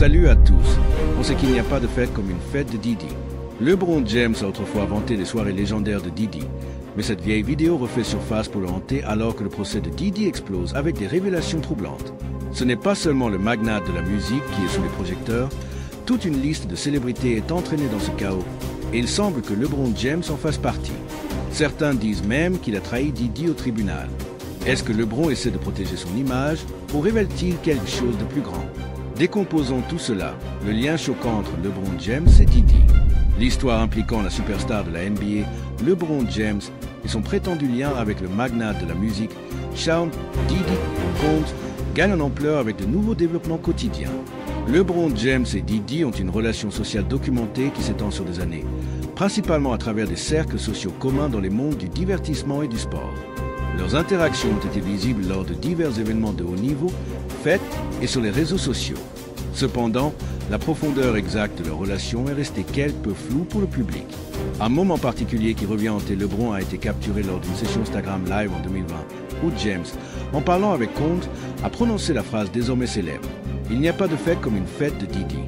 Salut à tous. On sait qu'il n'y a pas de fête comme une fête de Didi. LeBron James a autrefois vanté les soirées légendaires de Didi. Mais cette vieille vidéo refait surface pour le hanter alors que le procès de Didi explose avec des révélations troublantes. Ce n'est pas seulement le magnate de la musique qui est sous les projecteurs, toute une liste de célébrités est entraînée dans ce chaos et il semble que LeBron James en fasse partie. Certains disent même qu'il a trahi Didi au tribunal. Est-ce que LeBron essaie de protéger son image ou révèle-t-il quelque chose de plus grand? Décomposons tout cela, le lien choquant entre LeBron James et Didi. L'histoire impliquant la superstar de la NBA, LeBron James, et son prétendu lien avec le magnate de la musique, Sean Diddy Combs, gagne en ampleur avec de nouveaux développements quotidiens. LeBron James et Didi ont une relation sociale documentée qui s'étend sur des années, principalement à travers des cercles sociaux communs dans les mondes du divertissement et du sport. Leurs interactions ont été visibles lors de divers événements de haut niveau, fêtes et sur les réseaux sociaux. Cependant, la profondeur exacte de leur relation est restée quelque peu floue pour le public. Un moment particulier qui revient hanter LeBron a été capturé lors d'une session Instagram Live en 2020, où James, en parlant avec Combs, a prononcé la phrase désormais célèbre « Il n'y a pas de fête comme une fête de Didi ».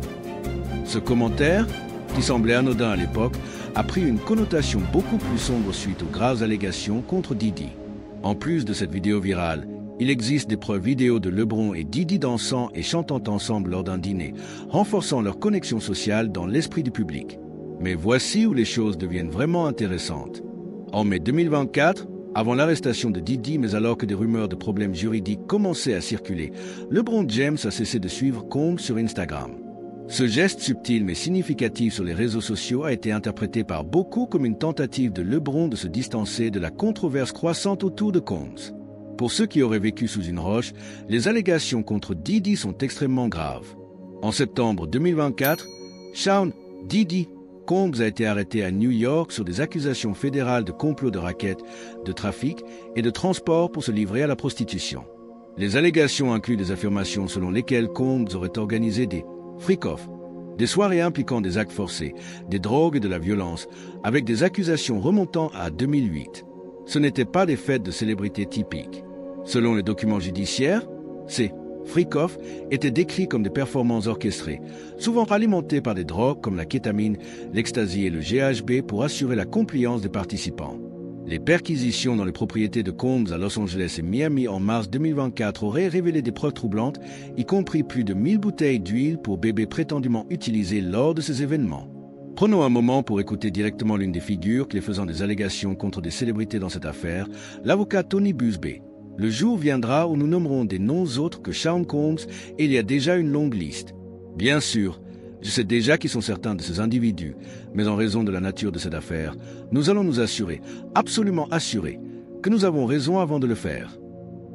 Ce commentaire, qui semblait anodin à l'époque, a pris une connotation beaucoup plus sombre suite aux graves allégations contre Didi. En plus de cette vidéo virale, il existe des preuves vidéo de LeBron et Didi dansant et chantant ensemble lors d'un dîner, renforçant leur connexion sociale dans l'esprit du public. Mais voici où les choses deviennent vraiment intéressantes. En mai 2024, avant l'arrestation de Didi, mais alors que des rumeurs de problèmes juridiques commençaient à circuler, LeBron James a cessé de suivre Combs sur Instagram. Ce geste subtil mais significatif sur les réseaux sociaux a été interprété par beaucoup comme une tentative de LeBron de se distancer de la controverse croissante autour de Combs. Pour ceux qui auraient vécu sous une roche, les allégations contre Didi sont extrêmement graves. En septembre 2024, Sean Diddy Combs a été arrêté à New York sur des accusations fédérales de complot de racket, de trafic et de transport pour se livrer à la prostitution. Les allégations incluent des affirmations selon lesquelles Combs aurait organisé des freak-off, des soirées impliquant des actes forcés, des drogues et de la violence, avec des accusations remontant à 2008. Ce n'étaient pas des fêtes de célébrités typiques. Selon les documents judiciaires, ces freak-off étaient décrits comme des performances orchestrées, souvent alimentées par des drogues comme la kétamine, l'ecstasy et le GHB pour assurer la compliance des participants. Les perquisitions dans les propriétés de Combs à Los Angeles et Miami en mars 2024 auraient révélé des preuves troublantes, y compris plus de 1000 bouteilles d'huile pour bébés prétendument utilisées lors de ces événements. Prenons un moment pour écouter directement l'une des figures qui faisant des allégations contre des célébrités dans cette affaire, l'avocat Tony Buzbee. Le jour viendra où nous nommerons des noms autres que Sean Combs et il y a déjà une longue liste. Bien sûr, je sais déjà qui sont certains de ces individus, mais en raison de la nature de cette affaire, nous allons nous assurer, absolument assurer, que nous avons raison avant de le faire.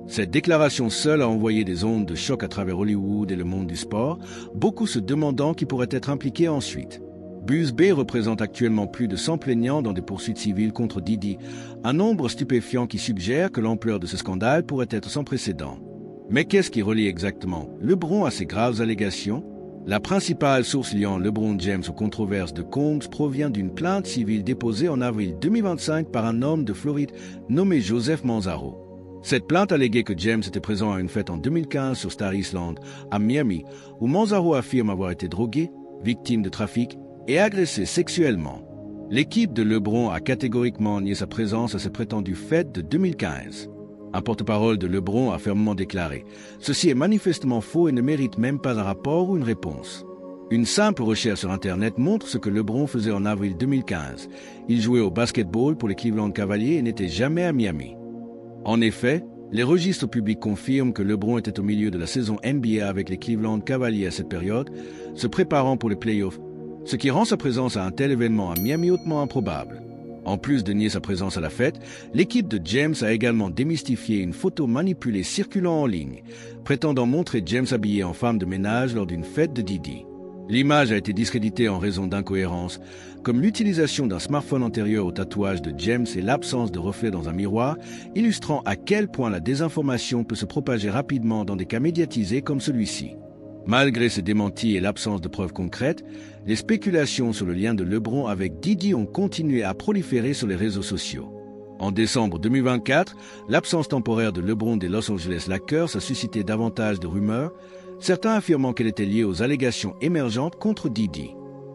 Cette déclaration seule a envoyé des ondes de choc à travers Hollywood et le monde du sport, beaucoup se demandant qui pourrait être impliqué ensuite. Buzbee représente actuellement plus de 100 plaignants dans des poursuites civiles contre Didi, un nombre stupéfiant qui suggère que l'ampleur de ce scandale pourrait être sans précédent. Mais qu'est-ce qui relie exactement LeBron à ces graves allégations? La principale source liant LeBron James aux controverses de Combs provient d'une plainte civile déposée en avril 2025 par un homme de Floride nommé Joseph Manzaro. Cette plainte alléguait que James était présent à une fête en 2015 sur Star Island, à Miami, où Manzaro affirme avoir été drogué, victime de trafic et agressé sexuellement. L'équipe de LeBron a catégoriquement nié sa présence à cette prétendue fête de 2015. Un porte-parole de LeBron a fermement déclaré « Ceci est manifestement faux et ne mérite même pas un rapport ou une réponse ». Une simple recherche sur Internet montre ce que LeBron faisait en avril 2015. Il jouait au basketball pour les Cleveland Cavaliers et n'était jamais à Miami. En effet, les registres publics confirment que LeBron était au milieu de la saison NBA avec les Cleveland Cavaliers à cette période, se préparant pour les playoffs, ce qui rend sa présence à un tel événement à Miami hautement improbable. En plus de nier sa présence à la fête, l'équipe de James a également démystifié une photo manipulée circulant en ligne, prétendant montrer James habillé en femme de ménage lors d'une fête de Didi. L'image a été discréditée en raison d'incohérences, comme l'utilisation d'un smartphone antérieur au tatouage de James et l'absence de reflet dans un miroir, illustrant à quel point la désinformation peut se propager rapidement dans des cas médiatisés comme celui-ci. Malgré ces démentis et l'absence de preuves concrètes, les spéculations sur le lien de LeBron avec Didi ont continué à proliférer sur les réseaux sociaux. En décembre 2024, l'absence temporaire de LeBron des Los Angeles Lakers a suscité davantage de rumeurs, certains affirmant qu'elle était liée aux allégations émergentes contre Didi.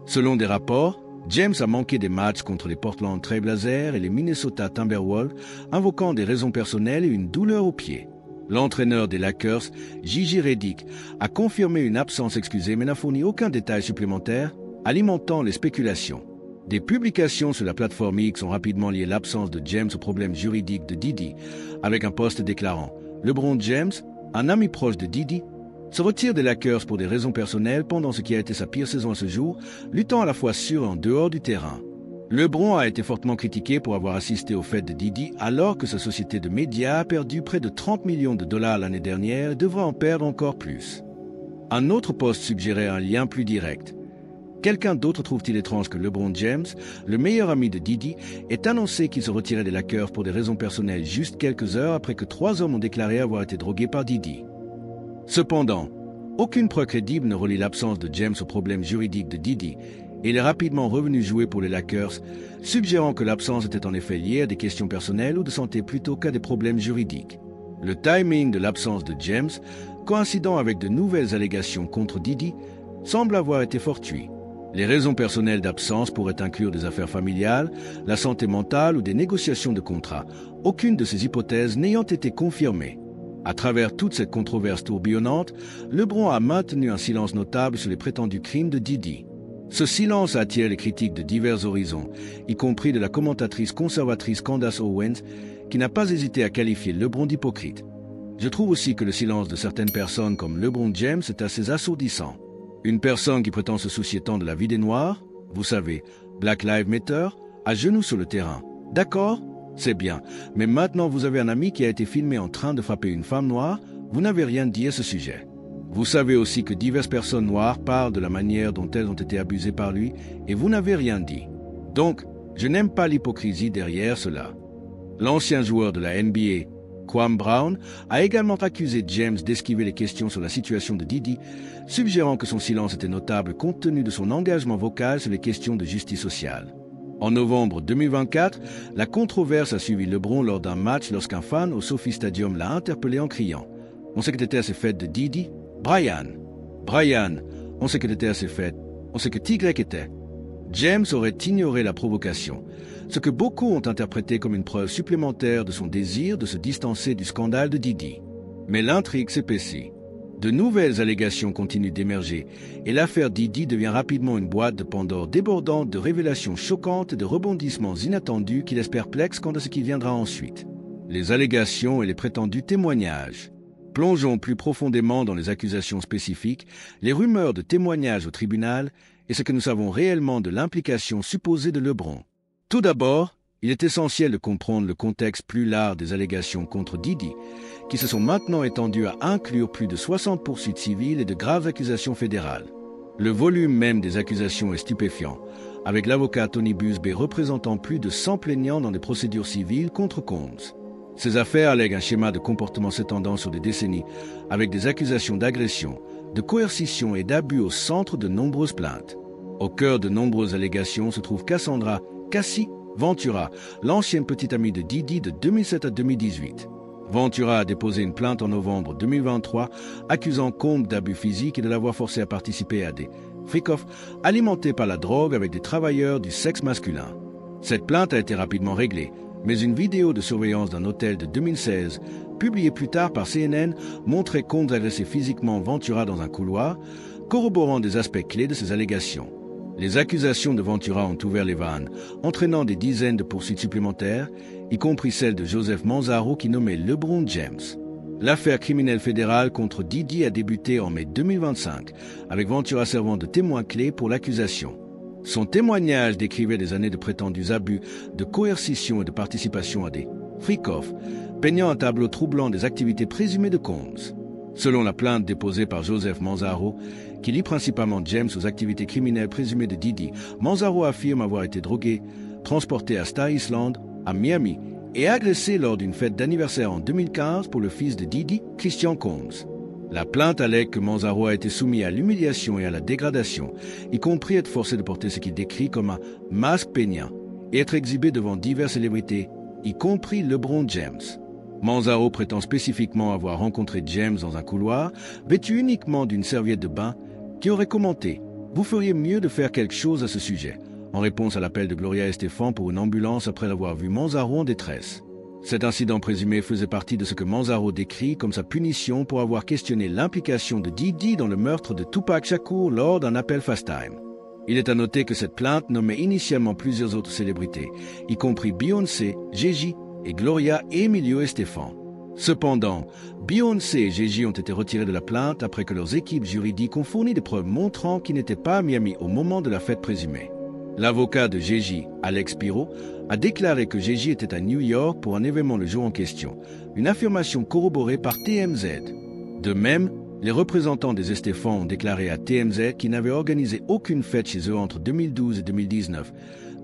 Selon des rapports, James a manqué des matchs contre les Portland Trail Blazers et les Minnesota Timberwolves, invoquant des raisons personnelles et une douleur au pied. L'entraîneur des Lakers, J.J. Redick, a confirmé une absence excusée mais n'a fourni aucun détail supplémentaire, alimentant les spéculations. Des publications sur la plateforme X ont rapidement lié l'absence de James aux problèmes juridiques de Didi, avec un post déclarant « LeBron James, un ami proche de Didi, se retire des Lakers pour des raisons personnelles pendant ce qui a été sa pire saison à ce jour, luttant à la fois sur et en dehors du terrain. » LeBron a été fortement critiqué pour avoir assisté aux fêtes de Didi alors que sa société de médias a perdu près de 30 millions de dollars l'année dernière et devra en perdre encore plus. Un autre post suggérait un lien plus direct. Quelqu'un d'autre trouve-t-il étrange que LeBron James, le meilleur ami de Didi, ait annoncé qu'il se retirait des Lakers pour des raisons personnelles juste quelques heures après que 3 hommes ont déclaré avoir été drogués par Didi. Cependant, aucune preuve crédible ne relie l'absence de James aux problèmes juridiques de Didi, et il est rapidement revenu jouer pour les Lakers, suggérant que l'absence était en effet liée à des questions personnelles ou de santé plutôt qu'à des problèmes juridiques. Le timing de l'absence de James, coïncidant avec de nouvelles allégations contre Didi, semble avoir été fortuit. Les raisons personnelles d'absence pourraient inclure des affaires familiales, la santé mentale ou des négociations de contrat, aucune de ces hypothèses n'ayant été confirmée. À travers toute cette controverse tourbillonnante, LeBron a maintenu un silence notable sur les prétendus crimes de Didi. Ce silence a attiré les critiques de divers horizons, y compris de la commentatrice conservatrice Candace Owens, qui n'a pas hésité à qualifier LeBron d'hypocrite. Je trouve aussi que le silence de certaines personnes comme LeBron James est assez assourdissant. Une personne qui prétend se soucier tant de la vie des Noirs, vous savez, Black Lives Matter, à genoux sur le terrain. D'accord? C'est bien, mais maintenant vous avez un ami qui a été filmé en train de frapper une femme noire, vous n'avez rien dit à ce sujet. Vous savez aussi que diverses personnes noires parlent de la manière dont elles ont été abusées par lui, et vous n'avez rien dit. Donc, je n'aime pas l'hypocrisie derrière cela. L'ancien joueur de la NBA, Kwame Brown, a également accusé James d'esquiver les questions sur la situation de Didi, suggérant que son silence était notable compte tenu de son engagement vocal sur les questions de justice sociale. En novembre 2024, la controverse a suivi LeBron lors d'un match lorsqu'un fan au SoFi Stadium l'a interpellé en criant « On sait que t'étais à ces fêtes de Didi? Brian, on sait que t'étais à ces fêtes. On sait que Tigrek était. » James aurait ignoré la provocation, ce que beaucoup ont interprété comme une preuve supplémentaire de son désir de se distancer du scandale de Didi. Mais l'intrigue s'épaissit. De nouvelles allégations continuent d'émerger et l'affaire Didi devient rapidement une boîte de Pandore débordante de révélations choquantes et de rebondissements inattendus qui laissent perplexes quant à ce qui viendra ensuite. Les allégations et les prétendus témoignages. Plongeons plus profondément dans les accusations spécifiques, les rumeurs de témoignages au tribunal et ce que nous savons réellement de l'implication supposée de LeBron. Tout d'abord, il est essentiel de comprendre le contexte plus large des allégations contre Didi, qui se sont maintenant étendues à inclure plus de 60 poursuites civiles et de graves accusations fédérales. Le volume même des accusations est stupéfiant, avec l'avocat Tony Buzbee représentant plus de 100 plaignants dans des procédures civiles contre Combs. Ces affaires allèguent un schéma de comportement s'étendant sur des décennies, avec des accusations d'agression, de coercition et d'abus au centre de nombreuses plaintes. Au cœur de nombreuses allégations se trouve Cassandra Cassie Ventura, l'ancienne petite amie de Didi de 2007 à 2018. Ventura a déposé une plainte en novembre 2023 accusant Combs d'abus physiques et de l'avoir forcé à participer à des freak-offs alimentés par la drogue avec des travailleurs du sexe masculin. Cette plainte a été rapidement réglée, mais une vidéo de surveillance d'un hôtel de 2016, publiée plus tard par CNN, montrait Combs agresser physiquement Ventura dans un couloir, corroborant des aspects clés de ces allégations. Les accusations de Ventura ont ouvert les vannes, entraînant des dizaines de poursuites supplémentaires, y compris celle de Joseph Manzaro qui nommait LeBron James. L'affaire criminelle fédérale contre Didi a débuté en mai 2025, avec Ventura servant de témoin clé pour l'accusation. Son témoignage décrivait des années de prétendus abus, de coercition et de participation à des freak-offs, peignant un tableau troublant des activités présumées de Combs. Selon la plainte déposée par Joseph Manzaro, qui lie principalement James aux activités criminelles présumées de Didi, Manzaro affirme avoir été drogué, transporté à Star Island, à Miami, et agressé lors d'une fête d'anniversaire en 2015 pour le fils de Didi, Christian Combs. La plainte allègue que Manzaro a été soumis à l'humiliation et à la dégradation, y compris être forcé de porter ce qu'il décrit comme un masque peignant, et être exhibé devant diverses célébrités, y compris LeBron James. Manzaro prétend spécifiquement avoir rencontré James dans un couloir, vêtu uniquement d'une serviette de bain, qui aurait commenté « Vous feriez mieux de faire quelque chose à ce sujet », en réponse à l'appel de Gloria Estefan pour une ambulance après l'avoir vu Manzaro en détresse. Cet incident présumé faisait partie de ce que Manzaro décrit comme sa punition pour avoir questionné l'implication de Didi dans le meurtre de Tupac Shakur lors d'un appel FaceTime. Il est à noter que cette plainte nommait initialement plusieurs autres célébrités, y compris Beyoncé, Gigi et Gloria et Emilio Estefan. Cependant, Beyoncé et Gigi ont été retirés de la plainte après que leurs équipes juridiques ont fourni des preuves montrant qu'ils n'étaient pas à Miami au moment de la fête présumée. L'avocat de Gigi, Alex Piro, a déclaré que Gigi était à New York pour un événement le jour en question, une affirmation corroborée par TMZ. De même, les représentants des Estefan ont déclaré à TMZ qu'ils n'avaient organisé aucune fête chez eux entre 2012 et 2019,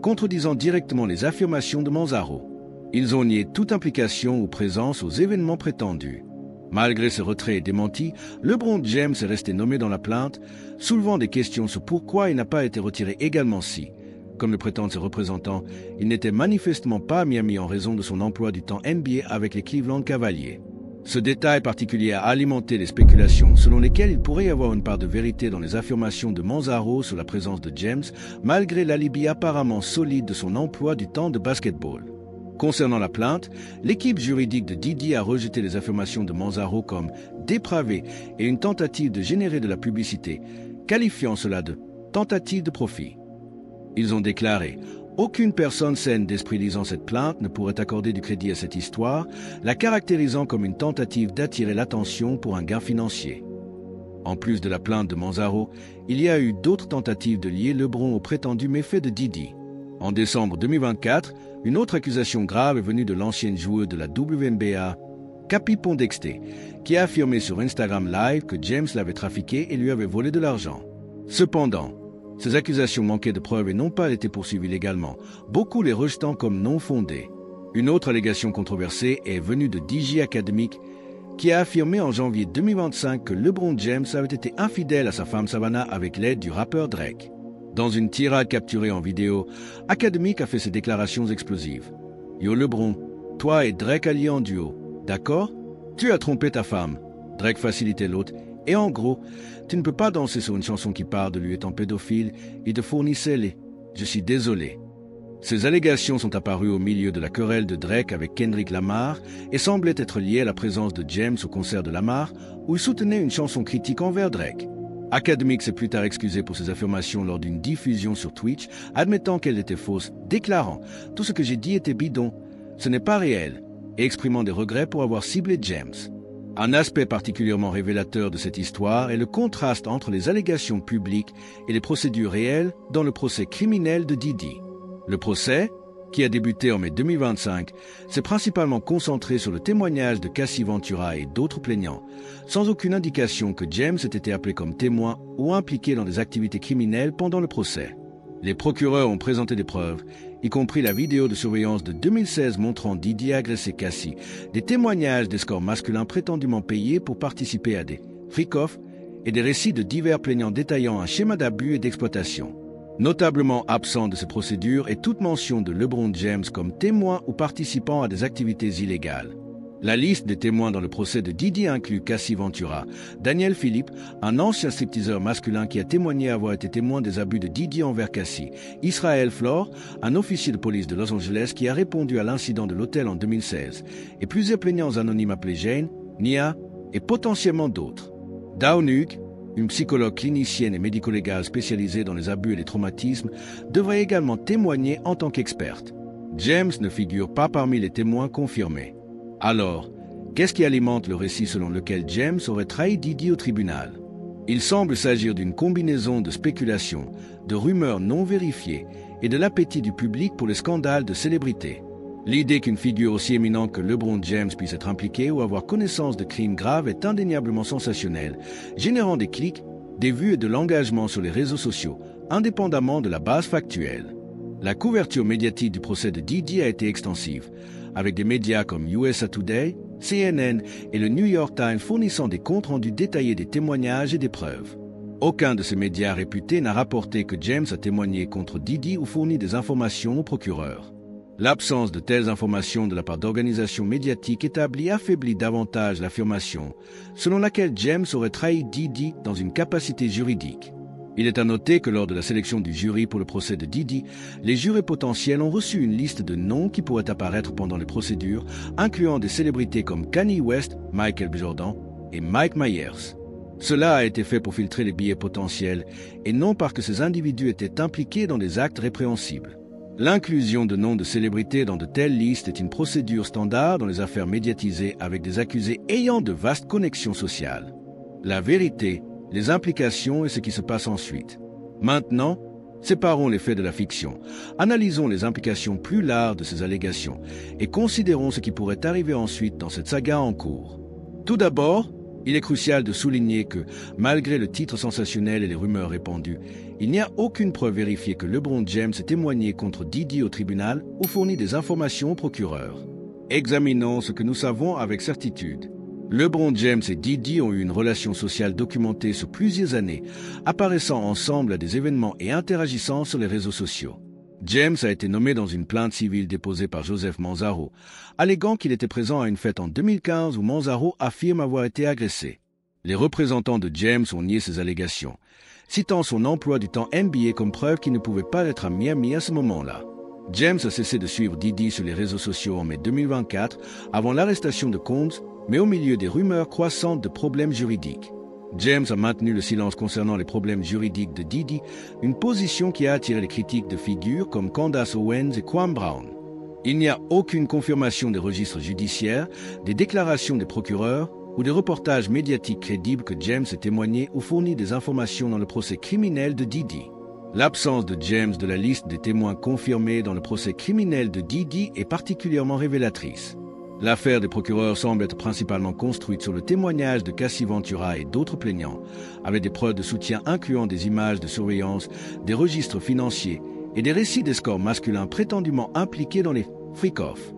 contredisant directement les affirmations de Manzaro. Ils ont nié toute implication ou présence aux événements prétendus. Malgré ce retrait et démenti, LeBron James est resté nommé dans la plainte, soulevant des questions sur pourquoi il n'a pas été retiré également si, comme le prétendent ses représentants, il n'était manifestement pas à Miami en raison de son emploi du temps NBA avec les Cleveland Cavaliers. Ce détail particulier a alimenté les spéculations selon lesquelles il pourrait y avoir une part de vérité dans les affirmations de Manzaro sur la présence de James, malgré l'alibi apparemment solide de son emploi du temps de basketball. Concernant la plainte, l'équipe juridique de Didi a rejeté les affirmations de Manzaro comme dépravées et une tentative de générer de la publicité, qualifiant cela de tentative de profit. Ils ont déclaré « Aucune personne saine d'esprit lisant cette plainte ne pourrait accorder du crédit à cette histoire, la caractérisant comme une tentative d'attirer l'attention pour un gain financier. » En plus de la plainte de Manzaro, il y a eu d'autres tentatives de lier LeBron aux prétendus méfaits de Didi. En décembre 2024, une autre accusation grave est venue de l'ancienne joueuse de la WNBA, Capi Pondexter, qui a affirmé sur Instagram Live que James l'avait trafiqué et lui avait volé de l'argent. Cependant, ces accusations manquaient de preuves et n'ont pas été poursuivies légalement, beaucoup les rejetant comme non fondées. Une autre allégation controversée est venue de DJ Academic, qui a affirmé en janvier 2025 que LeBron James avait été infidèle à sa femme Savannah avec l'aide du rappeur Drake. Dans une tirade capturée en vidéo, Academic a fait ses déclarations explosives. « Yo LeBron, toi et Drake alliés en duo, d'accord? Tu as trompé ta femme. » Drake facilitait l'autre. Et en gros, tu ne peux pas danser sur une chanson qui parle de lui étant pédophile et de fournissez-les. Je suis désolé. Ces allégations sont apparues au milieu de la querelle de Drake avec Kendrick Lamar et semblaient être liées à la présence de James au concert de Lamar où il soutenait une chanson critique envers Drake. Academic s'est plus tard excusé pour ses affirmations lors d'une diffusion sur Twitch, admettant qu'elles étaient fausses, déclarant « Tout ce que j'ai dit était bidon, ce n'est pas réel » et exprimant des regrets pour avoir ciblé James. Un aspect particulièrement révélateur de cette histoire est le contraste entre les allégations publiques et les procédures réelles dans le procès criminel de Didi. Le procès, qui a débuté en mai 2025, s'est principalement concentré sur le témoignage de Cassie Ventura et d'autres plaignants, sans aucune indication que James ait été appelé comme témoin ou impliqué dans des activités criminelles pendant le procès. Les procureurs ont présenté des preuves, y compris la vidéo de surveillance de 2016 montrant Didi agresser Cassie, des témoignages d'escorts masculins prétendument payés pour participer à des freak-offs et des récits de divers plaignants détaillant un schéma d'abus et d'exploitation. Notablement absent de ces procédures est toute mention de LeBron James comme témoin ou participant à des activités illégales. La liste des témoins dans le procès de Didi inclut Cassie Ventura, Daniel Philippe, un ancien stripteaseur masculin qui a témoigné avoir été témoin des abus de Didi envers Cassie, Israel Flore, un officier de police de Los Angeles qui a répondu à l'incident de l'hôtel en 2016, et plusieurs plaignants anonymes appelés Jane, Nia et potentiellement d'autres. Dawn Hugh, une psychologue clinicienne et médico-légale spécialisée dans les abus et les traumatismes, devrait également témoigner en tant qu'experte. James ne figure pas parmi les témoins confirmés. Alors, qu'est-ce qui alimente le récit selon lequel James aurait trahi Didi au tribunal? Il semble s'agir d'une combinaison de spéculations, de rumeurs non vérifiées et de l'appétit du public pour les scandales de célébrités. L'idée qu'une figure aussi éminente que LeBron James puisse être impliquée ou avoir connaissance de crimes graves est indéniablement sensationnelle, générant des clics, des vues et de l'engagement sur les réseaux sociaux, indépendamment de la base factuelle. La couverture médiatique du procès de Didi a été extensive, avec des médias comme USA Today, CNN et le New York Times fournissant des comptes rendus détaillés des témoignages et des preuves. Aucun de ces médias réputés n'a rapporté que James a témoigné contre Didi ou fourni des informations au procureur. L'absence de telles informations de la part d'organisations médiatiques établies affaiblit davantage l'affirmation selon laquelle James aurait trahi Diddy dans une capacité juridique. Il est à noter que lors de la sélection du jury pour le procès de Diddy, les jurés potentiels ont reçu une liste de noms qui pourraient apparaître pendant les procédures, incluant des célébrités comme Kanye West, Michael B. Jordan et Mike Myers. Cela a été fait pour filtrer les billets potentiels et non parce que ces individus étaient impliqués dans des actes répréhensibles. L'inclusion de noms de célébrités dans de telles listes est une procédure standard dans les affaires médiatisées avec des accusés ayant de vastes connexions sociales. La vérité, les implications et ce qui se passe ensuite. Maintenant, séparons les faits de la fiction, analysons les implications plus larges de ces allégations et considérons ce qui pourrait arriver ensuite dans cette saga en cours. Tout d'abord, il est crucial de souligner que, malgré le titre sensationnel et les rumeurs répandues, il n'y a aucune preuve vérifiée que LeBron James ait témoigné contre Diddy au tribunal ou fourni des informations au procureur. Examinons ce que nous savons avec certitude. LeBron James et Diddy ont eu une relation sociale documentée sur plusieurs années, apparaissant ensemble à des événements et interagissant sur les réseaux sociaux. James a été nommé dans une plainte civile déposée par Joseph Manzaro, alléguant qu'il était présent à une fête en 2015 où Manzaro affirme avoir été agressé. Les représentants de James ont nié ces allégations, citant son emploi du temps NBA comme preuve qu'il ne pouvait pas être à Miami à ce moment-là. James a cessé de suivre Diddy sur les réseaux sociaux en mai 2024, avant l'arrestation de Combs, mais au milieu des rumeurs croissantes de problèmes juridiques. James a maintenu le silence concernant les problèmes juridiques de Diddy, une position qui a attiré les critiques de figures comme Candace Owens et Kwame Brown. Il n'y a aucune confirmation des registres judiciaires, des déclarations des procureurs ou des reportages médiatiques crédibles que James ait témoigné ou fourni des informations dans le procès criminel de Diddy. L'absence de James de la liste des témoins confirmés dans le procès criminel de Diddy est particulièrement révélatrice. L'affaire des procureurs semble être principalement construite sur le témoignage de Cassie Ventura et d'autres plaignants, avec des preuves de soutien incluant des images de surveillance, des registres financiers et des récits d'escorts masculins prétendument impliqués dans les freak-offs.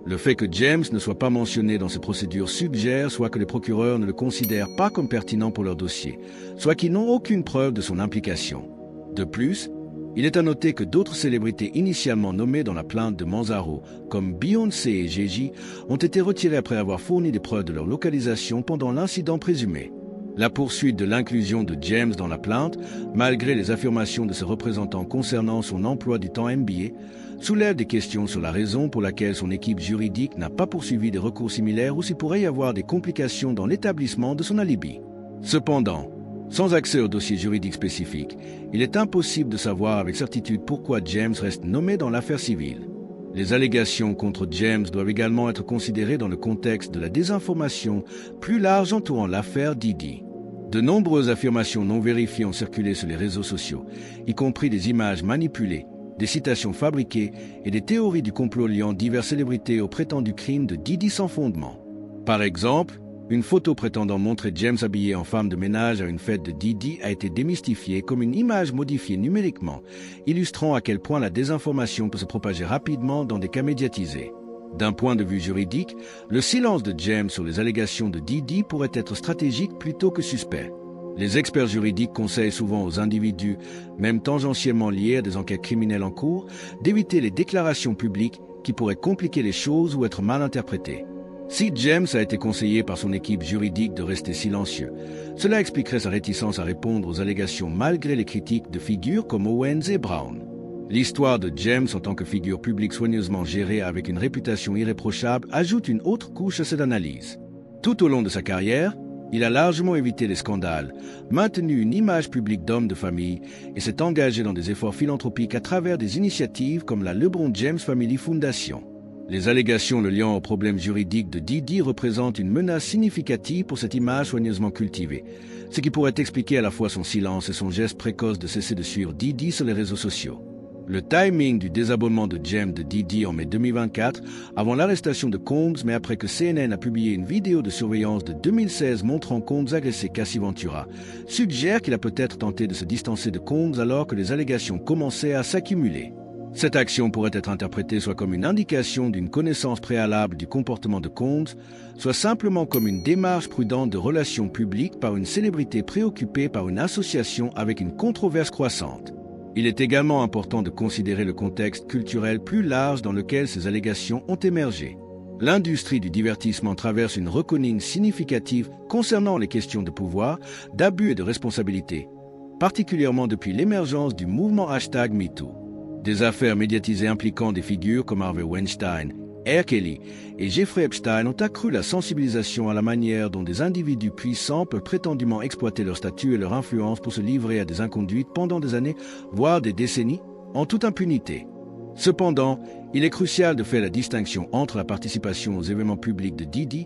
Le fait que James ne soit pas mentionné dans ces procédures suggère soit que les procureurs ne le considèrent pas comme pertinent pour leur dossier, soit qu'ils n'ont aucune preuve de son implication. De plus, il est à noter que d'autres célébrités initialement nommées dans la plainte de Manzaro, comme Beyoncé et Jay-Z, ont été retirées après avoir fourni des preuves de leur localisation pendant l'incident présumé. La poursuite de l'inclusion de James dans la plainte, malgré les affirmations de ses représentants concernant son emploi du temps NBA, soulève des questions sur la raison pour laquelle son équipe juridique n'a pas poursuivi des recours similaires ou s'il pourrait y avoir des complications dans l'établissement de son alibi. Cependant, sans accès au dossier juridique spécifique, il est impossible de savoir avec certitude pourquoi James reste nommé dans l'affaire civile. Les allégations contre James doivent également être considérées dans le contexte de la désinformation plus large entourant l'affaire Diddy. De nombreuses affirmations non vérifiées ont circulé sur les réseaux sociaux, y compris des images manipulées, des citations fabriquées et des théories du complot liant diverses célébrités au prétendu crime de Diddy sans fondement. Par exemple, une photo prétendant montrer James habillé en femme de ménage à une fête de Diddy a été démystifiée comme une image modifiée numériquement, illustrant à quel point la désinformation peut se propager rapidement dans des cas médiatisés. D'un point de vue juridique, le silence de James sur les allégations de Diddy pourrait être stratégique plutôt que suspect. Les experts juridiques conseillent souvent aux individus, même tangentiellement liés à des enquêtes criminelles en cours, d'éviter les déclarations publiques qui pourraient compliquer les choses ou être mal interprétées. Si James a été conseillé par son équipe juridique de rester silencieux, cela expliquerait sa réticence à répondre aux allégations malgré les critiques de figures comme Owens et Brown. L'histoire de James en tant que figure publique soigneusement gérée avec une réputation irréprochable ajoute une autre couche à cette analyse. Tout au long de sa carrière, il a largement évité les scandales, maintenu une image publique d'homme de famille et s'est engagé dans des efforts philanthropiques à travers des initiatives comme la LeBron James Family Foundation. Les allégations le liant aux problèmes juridiques de Diddy représentent une menace significative pour cette image soigneusement cultivée, ce qui pourrait expliquer à la fois son silence et son geste précoce de cesser de suivre Diddy sur les réseaux sociaux. Le timing du désabonnement de James de Diddy en mai 2024, avant l'arrestation de Combs, mais après que CNN a publié une vidéo de surveillance de 2016 montrant Combs agresser Cassie Ventura, suggère qu'il a peut-être tenté de se distancer de Combs alors que les allégations commençaient à s'accumuler. Cette action pourrait être interprétée soit comme une indication d'une connaissance préalable du comportement de Combs, soit simplement comme une démarche prudente de relations publiques par une célébrité préoccupée par une association avec une controverse croissante. Il est également important de considérer le contexte culturel plus large dans lequel ces allégations ont émergé. L'industrie du divertissement traverse une reckoning significative concernant les questions de pouvoir, d'abus et de responsabilité, particulièrement depuis l'émergence du mouvement #MeToo. Des affaires médiatisées impliquant des figures comme Harvey Weinstein, R. Kelly et Jeffrey Epstein ont accru la sensibilisation à la manière dont des individus puissants peuvent prétendument exploiter leur statut et leur influence pour se livrer à des inconduites pendant des années, voire des décennies, en toute impunité. Cependant, il est crucial de faire la distinction entre la participation aux événements publics de Diddy,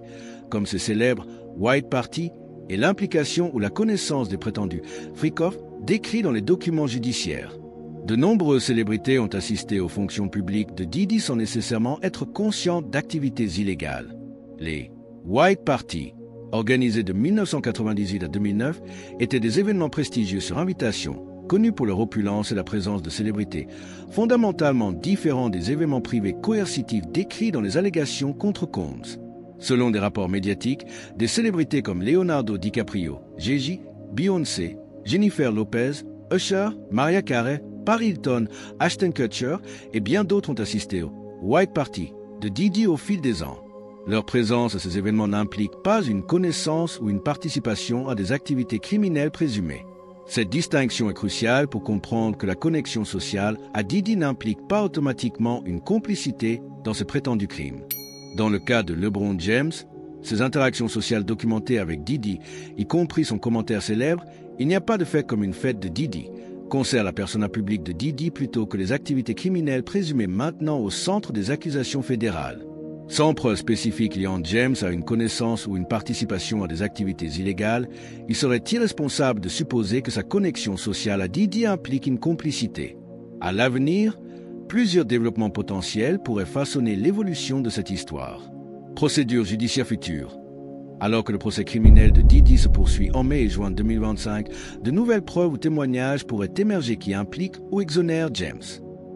comme ce célèbre White Party, et l'implication ou la connaissance des prétendus freak-off décrits dans les documents judiciaires. De nombreuses célébrités ont assisté aux fonctions publiques de Diddy sans nécessairement être conscientes d'activités illégales. Les White Party, organisés de 1998 à 2009, étaient des événements prestigieux sur invitation, connus pour leur opulence et la présence de célébrités, fondamentalement différents des événements privés coercitifs décrits dans les allégations contre Combs. Selon des rapports médiatiques, des célébrités comme Leonardo DiCaprio, Jay-Z, Beyoncé, Jennifer Lopez, Usher, Mariah Carey, Paris Hilton, Ashton Kutcher et bien d'autres ont assisté au White Party de Diddy au fil des ans. Leur présence à ces événements n'implique pas une connaissance ou une participation à des activités criminelles présumées. Cette distinction est cruciale pour comprendre que la connexion sociale à Diddy n'implique pas automatiquement une complicité dans ce prétendu crime. Dans le cas de LeBron James, ses interactions sociales documentées avec Diddy, y compris son commentaire célèbre « Il n'y a pas de fait comme une fête de Diddy », concerne la persona publique de Diddy plutôt que les activités criminelles présumées maintenant au centre des accusations fédérales. Sans preuve spécifique liant James à une connaissance ou une participation à des activités illégales, il serait irresponsable de supposer que sa connexion sociale à Diddy implique une complicité. À l'avenir, plusieurs développements potentiels pourraient façonner l'évolution de cette histoire. Procédure judiciaire future. Alors que le procès criminel de Diddy se poursuit en mai et juin 2025, de nouvelles preuves ou témoignages pourraient émerger qui impliquent ou exonèrent James.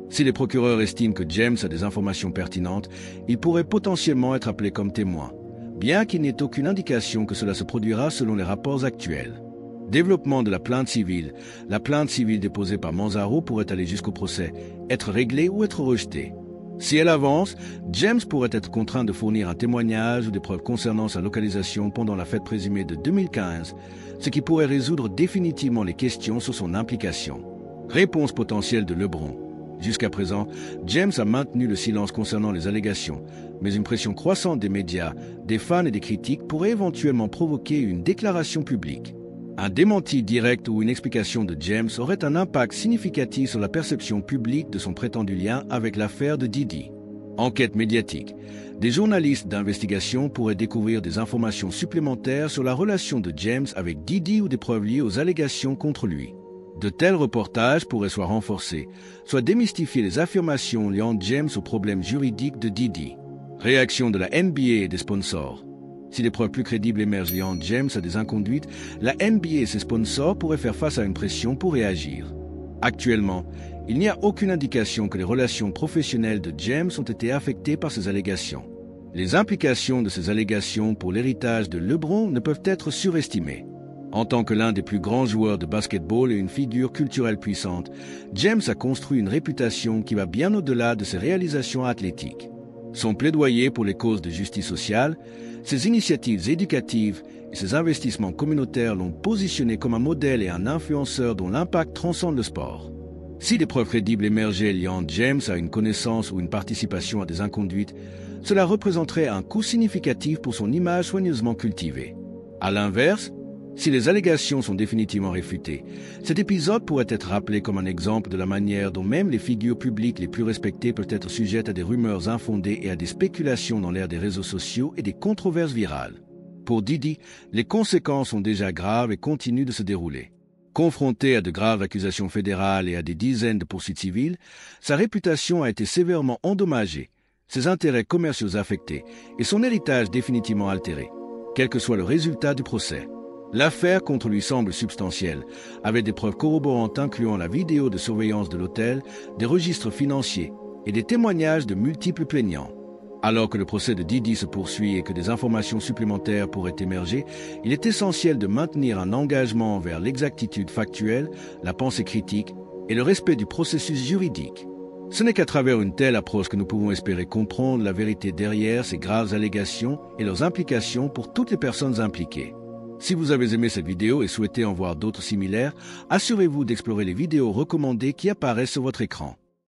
Si les procureurs estiment que James a des informations pertinentes, il pourrait potentiellement être appelé comme témoin, bien qu'il n'y ait aucune indication que cela se produira selon les rapports actuels. Développement de la plainte civile. La plainte civile déposée par Manzaro pourrait aller jusqu'au procès, être réglée ou être rejetée. Si elle avance, James pourrait être contraint de fournir un témoignage ou des preuves concernant sa localisation pendant la fête présumée de 2015, ce qui pourrait résoudre définitivement les questions sur son implication. Réponse potentielle de LeBron. Jusqu'à présent, James a maintenu le silence concernant les allégations, mais une pression croissante des médias, des fans et des critiques pourrait éventuellement provoquer une déclaration publique. Un démenti direct ou une explication de James aurait un impact significatif sur la perception publique de son prétendu lien avec l'affaire de Diddy. Enquête médiatique. Des journalistes d'investigation pourraient découvrir des informations supplémentaires sur la relation de James avec Diddy ou des preuves liées aux allégations contre lui. De tels reportages pourraient soit renforcer, soit démystifier les affirmations liant James aux problèmes juridiques de Diddy. Réaction de la NBA et des sponsors. Si des preuves plus crédibles émergent liant James à des inconduites, la NBA et ses sponsors pourraient faire face à une pression pour réagir. Actuellement, il n'y a aucune indication que les relations professionnelles de James ont été affectées par ces allégations. Les implications de ces allégations pour l'héritage de LeBron ne peuvent être surestimées. En tant que l'un des plus grands joueurs de basketball et une figure culturelle puissante, James a construit une réputation qui va bien au-delà de ses réalisations athlétiques. Son plaidoyer pour les causes de justice sociale, ses initiatives éducatives et ses investissements communautaires l'ont positionné comme un modèle et un influenceur dont l'impact transcende le sport. Si des preuves crédibles émergeaient liant James à une connaissance ou une participation à des inconduites, cela représenterait un coût significatif pour son image soigneusement cultivée. À l'inverse, si les allégations sont définitivement réfutées, cet épisode pourrait être rappelé comme un exemple de la manière dont même les figures publiques les plus respectées peuvent être sujettes à des rumeurs infondées et à des spéculations dans l'ère des réseaux sociaux et des controverses virales. Pour Diddy, les conséquences sont déjà graves et continuent de se dérouler. Confronté à de graves accusations fédérales et à des dizaines de poursuites civiles, sa réputation a été sévèrement endommagée, ses intérêts commerciaux affectés et son héritage définitivement altéré, quel que soit le résultat du procès. L'affaire contre lui semble substantielle, avec des preuves corroborantes incluant la vidéo de surveillance de l'hôtel, des registres financiers et des témoignages de multiples plaignants. Alors que le procès de Diddy se poursuit et que des informations supplémentaires pourraient émerger, il est essentiel de maintenir un engagement envers l'exactitude factuelle, la pensée critique et le respect du processus juridique. Ce n'est qu'à travers une telle approche que nous pouvons espérer comprendre la vérité derrière ces graves allégations et leurs implications pour toutes les personnes impliquées. Si vous avez aimé cette vidéo et souhaitez en voir d'autres similaires, assurez-vous d'explorer les vidéos recommandées qui apparaissent sur votre écran.